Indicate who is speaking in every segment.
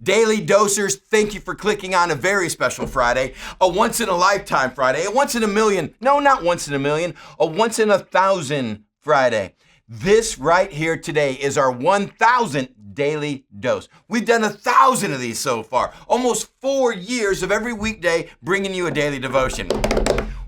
Speaker 1: Daily Dosers, thank you for clicking on a very special Friday, a once-in-a-lifetime Friday, a once in a million, no, not once in a million, a once in 1,000 Friday. This right here today is our 1,000th Daily Dose. We've done 1,000 of these so far, almost 4 years of every weekday bringing you a daily devotion.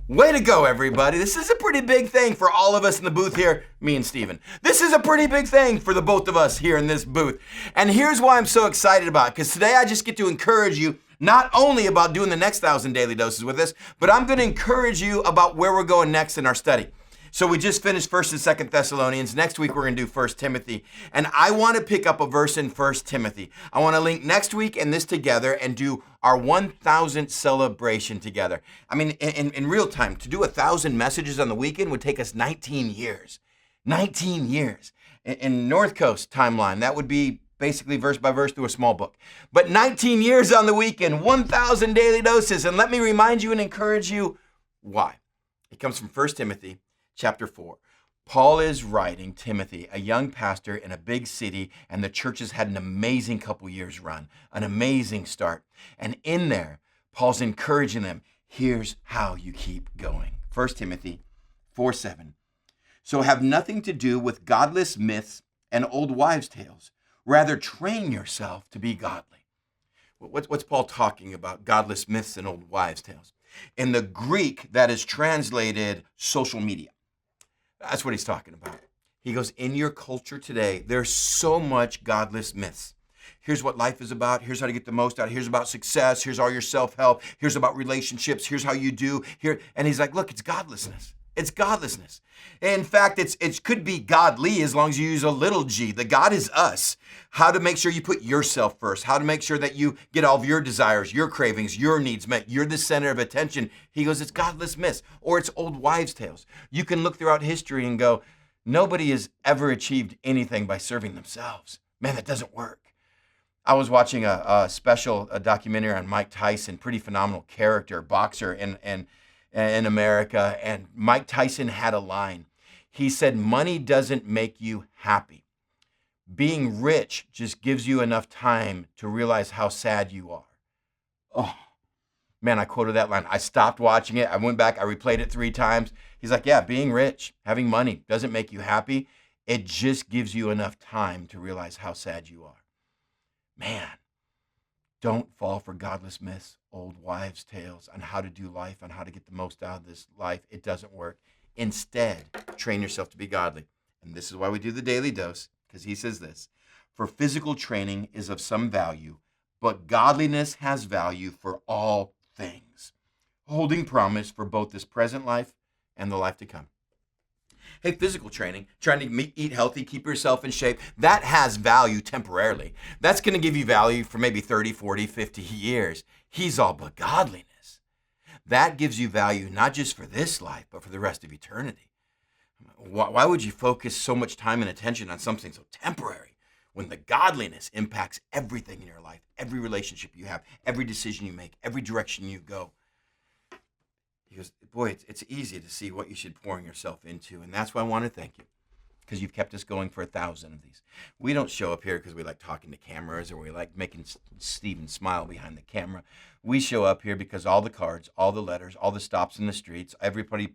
Speaker 1: Way to go, everybody. This is a pretty big thing for all of us in the booth here, me and Steven. This is a pretty big thing for the both of us here in this booth. And here's why I'm so excited about it, because today I just get to encourage you not only about doing the next 1,000 daily doses with us, but I'm going to encourage you about where we're going next in our study. So we just finished 1st and 2nd Thessalonians. Next week we're going to do 1 Timothy. And I want to pick up a verse in 1 Timothy. I want to link next week and this together and do our 1,000th celebration together. I mean, in real time, to do 1,000 messages on the weekend would take us 19 years. 19 years. In North Coast timeline, that would be basically verse by verse through a small book. But 19 years on the weekend, 1,000 daily doses. And let me remind you and encourage you why. It comes from 1 Timothy. Chapter 4. Paul is writing Timothy, a young pastor in a big city, and the church has had an amazing couple years run, an amazing start. And in there, Paul's encouraging them, here's how you keep going. 1 Timothy 4:7. So have nothing to do with godless myths and old wives' tales. Rather, train yourself to be godly. What's Paul talking about? Godless myths and old wives' tales. In the Greek, that is translated social media. That's what he's talking about. He goes, in your culture today, there's so much godless myths. Here's what life is about. Here's how to get the most out. Here's about success. Here's all your self-help. Here's about relationships. Here's how you do. Here, and he's like, look, it's godlessness. It's godlessness. In fact, it could be godly as long as you use a little g. The God is us. How to make sure you put yourself first. How to make sure that you get all of your desires, your cravings, your needs met. You're the center of attention. He goes, it's godless myths, or it's old wives' tales. You can look throughout history and go, nobody has ever achieved anything by serving themselves. Man, that doesn't work. I was watching a documentary on Mike Tyson, pretty phenomenal character, boxer in America, and Mike Tyson had a line. He said, money doesn't make you happy. Being rich just gives you enough time to realize how sad you are. Oh, man, I quoted that line. I stopped watching it. I went back. I replayed it 3 times. He's like, yeah, being rich, having money doesn't make you happy. It just gives you enough time to realize how sad you are. Man, don't fall for godless myths, old wives' tales on how to do life, on how to get the most out of this life. It doesn't work. Instead, train yourself to be godly. And this is why we do the daily dose, because he says this, for physical training is of some value, but godliness has value for all things, holding promise for both this present life and the life to come. Hey, physical training, trying to eat healthy, keep yourself in shape, that has value temporarily. That's going to give you value for maybe 30, 40, 50 years. He's all but godliness. That gives you value not just for this life, but for the rest of eternity. Why would you focus so much time and attention on something so temporary when the godliness impacts everything in your life, every relationship you have, every decision you make, every direction you go? He goes, boy, it's easy to see what you should pour yourself into. And that's why I want to thank you, because you've kept us going for 1,000 of these. We don't show up here because we like talking to cameras or we like making Steven smile behind the camera. We show up here because all the cards, all the letters, all the stops in the streets, everybody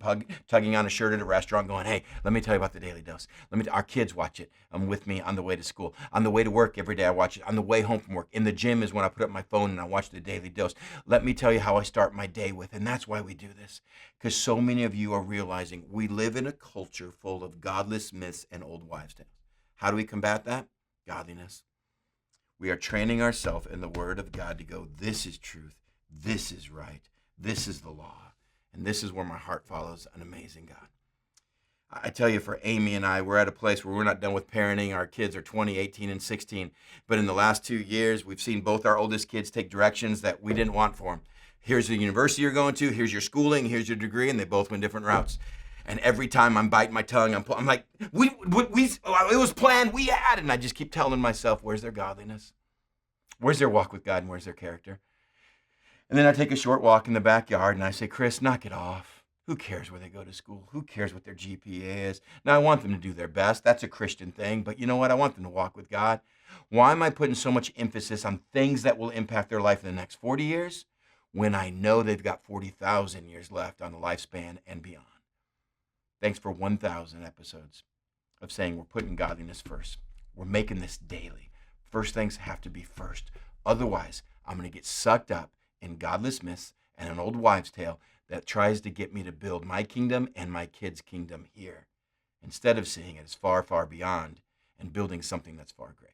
Speaker 1: tugging on a shirt at a restaurant going, hey, let me tell you about the Daily Dose. Our kids watch it with me on the way to school. On the way to work every day I watch it. On the way home from work. In the gym is when I put up my phone and I watch the Daily Dose. Let me tell you how I start my day with. And that's why we do this. Because so many of you are realizing we live in a culture full of godless myths and old wives' tales. How do we combat that? Godliness. We are training ourselves in the Word of God to go, this is truth, this is right, this is the law, and this is where my heart follows an amazing God. I tell you, for Amy and I, we're at a place where we're not done with parenting. Our kids are 20, 18, and 16, but in the last 2 years, we've seen both our oldest kids take directions that we didn't want for them. Here's the university you're going to, here's your schooling, here's your degree, and they both went different routes. And every time I'm biting my tongue, I'm like, it was planned, we had, and I just keep telling myself, where's their godliness? Where's their walk with God, and where's their character? And then I take a short walk in the backyard, and I say, Chris, knock it off. Who cares where they go to school? Who cares what their GPA is? Now, I want them to do their best. That's a Christian thing, but you know what? I want them to walk with God. Why am I putting so much emphasis on things that will impact their life in the next 40 years when I know they've got 40,000 years left on the lifespan and beyond? Thanks for 1,000 episodes of saying we're putting godliness first. We're making this daily. First things have to be first. Otherwise, I'm going to get sucked up in godless myths and an old wives' tale that tries to get me to build my kingdom and my kids' kingdom here, instead of seeing it as far, far beyond and building something that's far greater.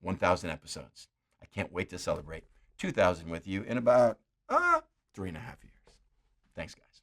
Speaker 1: 1,000 episodes. I can't wait to celebrate 2,000 with you in about 3.5 years. Thanks, guys.